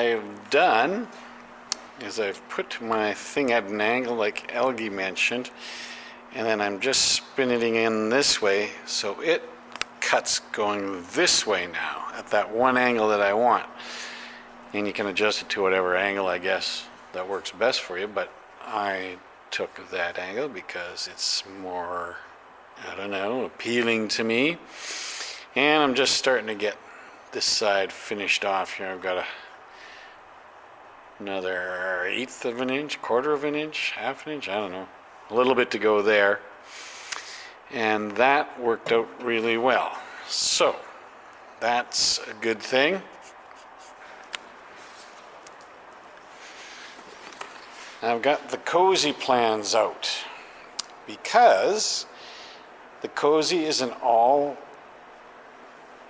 I've done is I've put my thing at an angle like Elgie mentioned, and then I'm just spinning it in this way, so it cuts going this way now at that one angle that I want. And you can adjust it to whatever angle, I guess, that works best for you, but I took that angle because it's more, I don't know, appealing to me. And I'm just starting to get this side finished off here. I've got another 1/8 of an inch, 1/4 of an inch, 1/2 an inch, I don't know, a little bit to go there. And that worked out really well. So that's a good thing. I've got the cozy plans out because the cozy is an all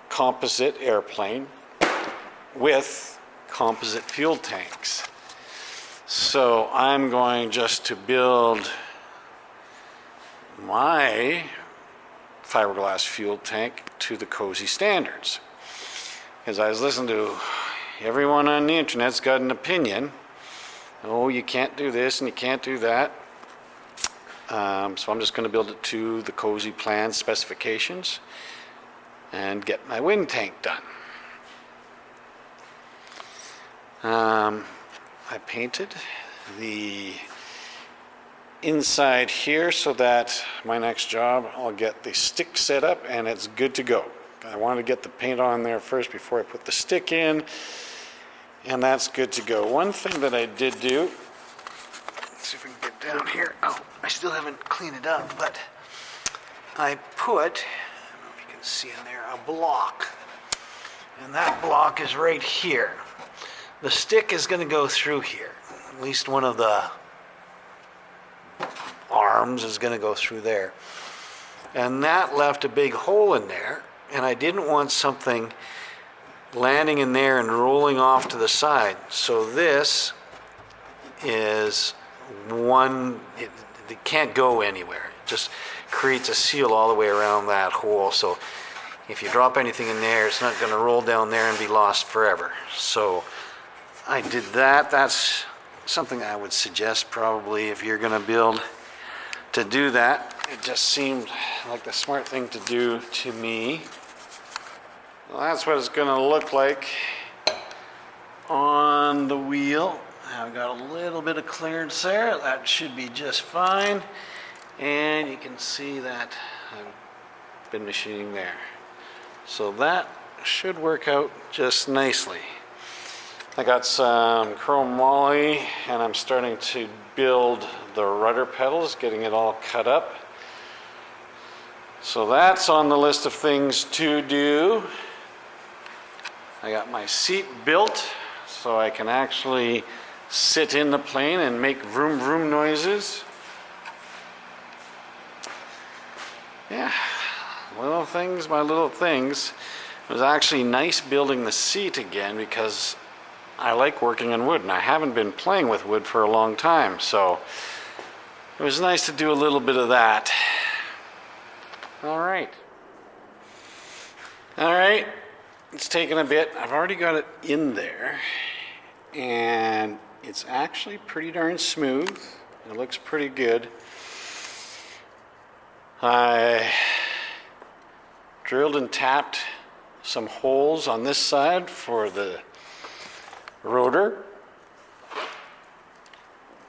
composite airplane with composite fuel tanks. So I'm going just to build my fiberglass fuel tank to the cozy standards. As I was listening to everyone on the internet's got an opinion. Oh, you can't do this and you can't do that. So I'm just going to build it to the cozy plan specifications and get my wind tank done. I painted the inside here so that my next job I'll get the stick set up and it's good to go. I want to get the paint on there first before I put the stick in, and that's good to go. One thing that I did do, let's see if we can get down here. Oh, I still haven't cleaned it up, but I put, I don't know if you can see in there, a block. And that block is right here. The stick is going to go through here. At least one of the arms is going to go through there. And that left a big hole in there, and I didn't want something landing in there and rolling off to the side. So this is one, it can't go anywhere. It just creates a seal all the way around that hole. So if you drop anything in there, it's not going to roll down there and be lost forever. So I did that. That's something I would suggest probably if you're going to build, to do that. It just seemed like the smart thing to do to me. Well, that's what it's going to look like on the wheel. I've got a little bit of clearance there. That should be just fine. And you can see that I've been machining there. So that should work out just nicely. I got some chrome moly and I'm starting to build the rudder pedals, getting it all cut up. So that's on the list of things to do. I got my seat built so I can actually sit in the plane and make vroom vroom noises. Yeah, little things by little things. It was actually nice building the seat again because I like working on wood and I haven't been playing with wood for a long time, so it was nice to do a little bit of that. All right, it's taken a bit. I've already got it in there and it's actually pretty darn smooth. It looks pretty good. I drilled and tapped some holes on this side for the rotor.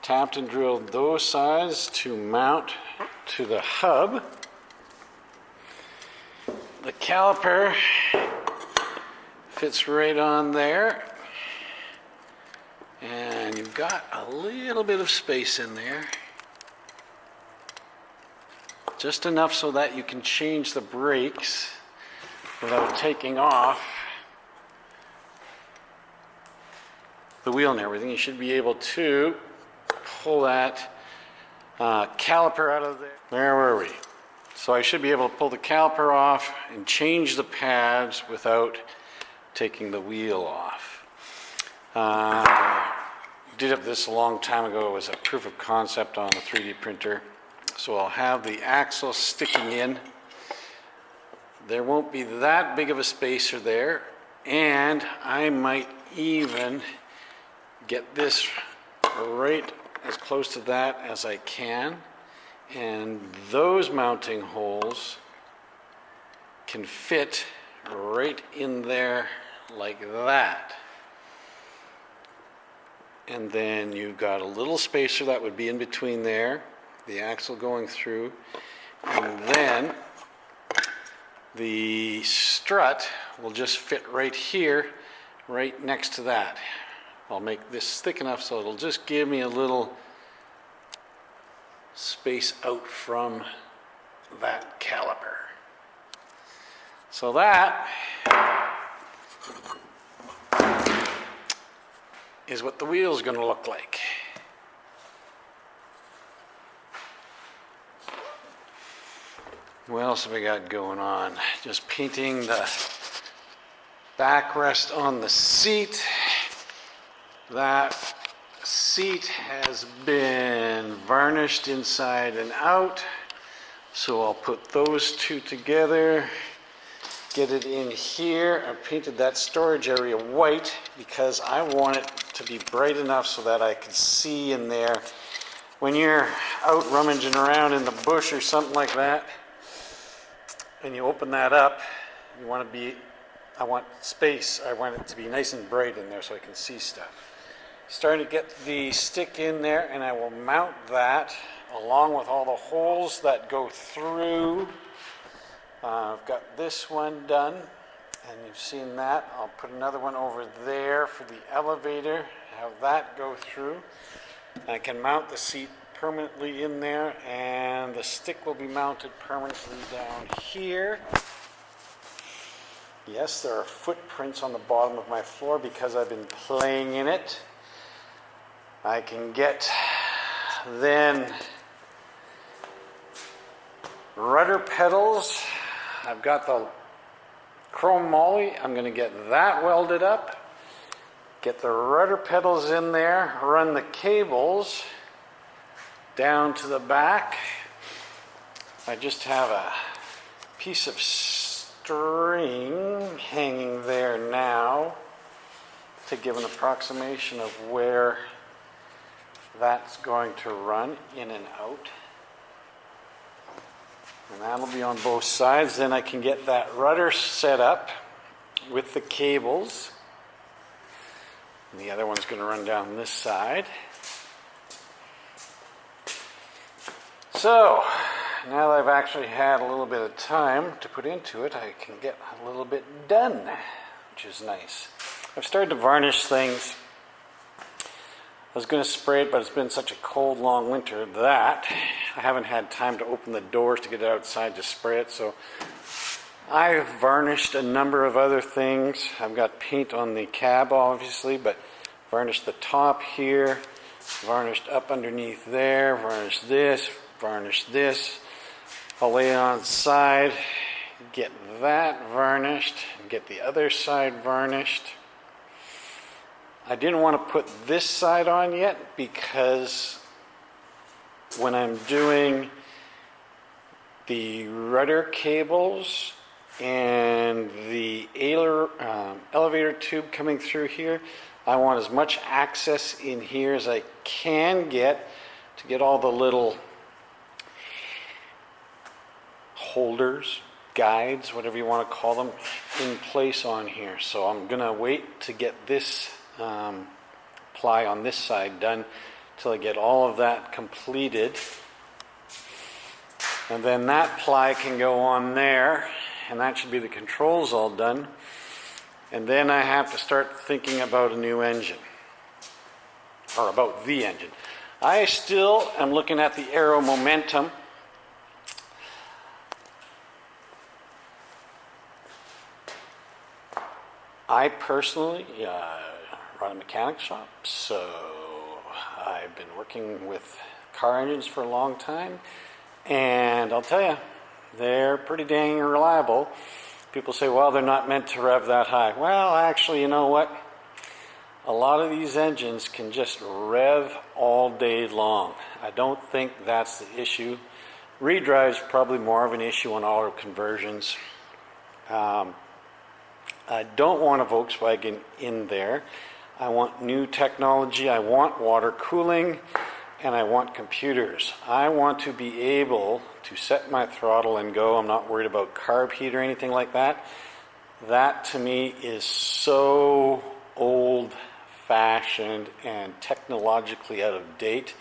Tapped and drilled those sides to mount to the hub. The caliper fits right on there. And you've got a little bit of space in there. Just enough so that you can change the brakes without taking off the wheel and everything. You should be able to pull that caliper out of there. Where were we? So I should be able to pull the caliper off and change the pads without taking the wheel off. Did this a long time ago. It was a proof of concept on a 3D printer. So I'll have the axle sticking in. There won't be that big of a spacer there, and I might even get this right as close to that as I can, and those mounting holes can fit right in there like that. And then you've got a little spacer that would be in between there, the axle going through, and then the strut will just fit right here, right next to that. I'll make this thick enough so it'll just give me a little space out from that caliper. So that is what the wheel's going to look like. What else have we got going on? Just painting the backrest on the seat. That seat has been varnished inside and out, so I'll put those two together, get it in here. I painted that storage area white because I want it to be bright enough so that I can see in there. When you're out rummaging around in the bush or something like that, and you open that up, you want to be, I want space, I want it to be nice and bright in there so I can see stuff. Starting to get the stick in there, and I will mount that along with all the holes that go through. I've got this one done, and you've seen that. I'll put another one over there for the elevator, have that go through. I can mount the seat permanently in there, and the stick will be mounted permanently down here. Yes, there are footprints on the bottom of my floor because I've been playing in it. I can get then rudder pedals. I've got the chrome moly. I'm going to get that welded up. Get the rudder pedals in there. Run the cables down to the back. I just have a piece of string hanging there now to give an approximation of where that's going to run in and out. And that'll be on both sides. Then I can get that rudder set up with the cables. And the other one's going to run down this side. So, now that I've actually had a little bit of time to put into it, I can get a little bit done, which is nice. I've started to varnish things. I was going to spray it, but it's been such a cold, long winter that I haven't had time to open the doors to get it outside to spray it. So I've varnished a number of other things. I've got paint on the cab, obviously, but varnished the top here, varnished up underneath there, varnished this, varnished this. I'll lay it on its side, get that varnished, and get the other side varnished. I didn't want to put this side on yet because when I'm doing the rudder cables and the elevator tube coming through here, I want as much access in here as I can get to get all the little holders, guides, whatever you want to call them, in place on here. So I'm going to wait to get this ply on this side done till I get all of that completed, and then that ply can go on there, and that should be the controls all done. And then I have to start thinking about a new engine, or about the engine. I still am looking at the Aero Momentum. I personally run a mechanic shop, so I've been working with car engines for a long time, and I'll tell you, they're pretty dang reliable. People say, well, they're not meant to rev that high. Well, actually, you know what? A lot of these engines can just rev all day long. I don't think that's the issue. Redrive's probably more of an issue on auto conversions. I don't want a Volkswagen in there. I want new technology, I want water cooling, and I want computers. I want to be able to set my throttle and go. I'm not worried about carb heat or anything like that. That to me is so old-fashioned and technologically out of date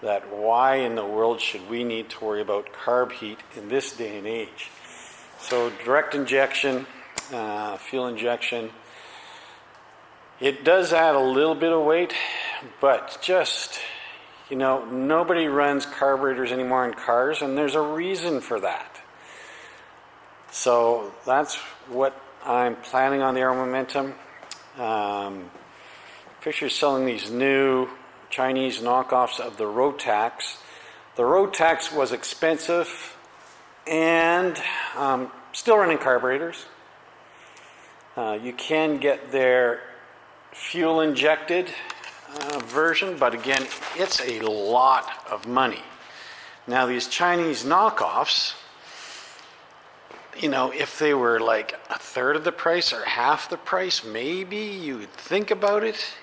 that why in the world should we need to worry about carb heat in this day and age? So direct injection, fuel injection, it does add a little bit of weight, but just, nobody runs carburetors anymore in cars, and there's a reason for that. So that's what I'm planning on the Aero Momentum. Fisher's selling these new Chinese knockoffs of the Rotax. The Rotax was expensive and still running carburetors. You can get their fuel injected version, but again, it's a lot of money. Now these Chinese knockoffs, if they were like a third of the price or half the price, maybe you would think about it,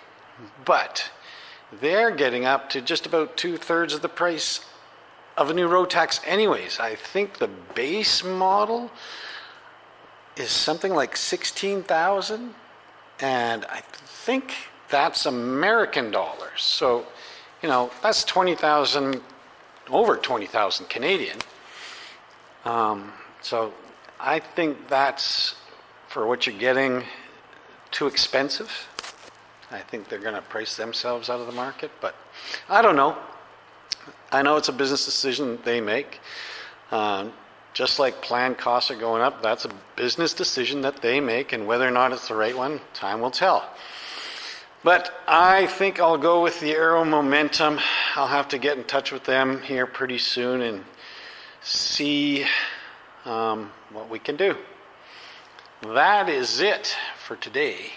but they're getting up to just about 2/3 of the price of a new Rotax anyways. I think the base model is something like $16,000, and I think that's American dollars. So, that's 20,000, over 20,000 Canadian. So I think that's, for what you're getting, too expensive. I think they're going to price themselves out of the market, but I don't know. I know it's a business decision they make. Just like planned costs are going up, that's a business decision that they make, and whether or not it's the right one, time will tell. But I think I'll go with the Aero Momentum. I'll have to get in touch with them here pretty soon and see what we can do. That is it for today.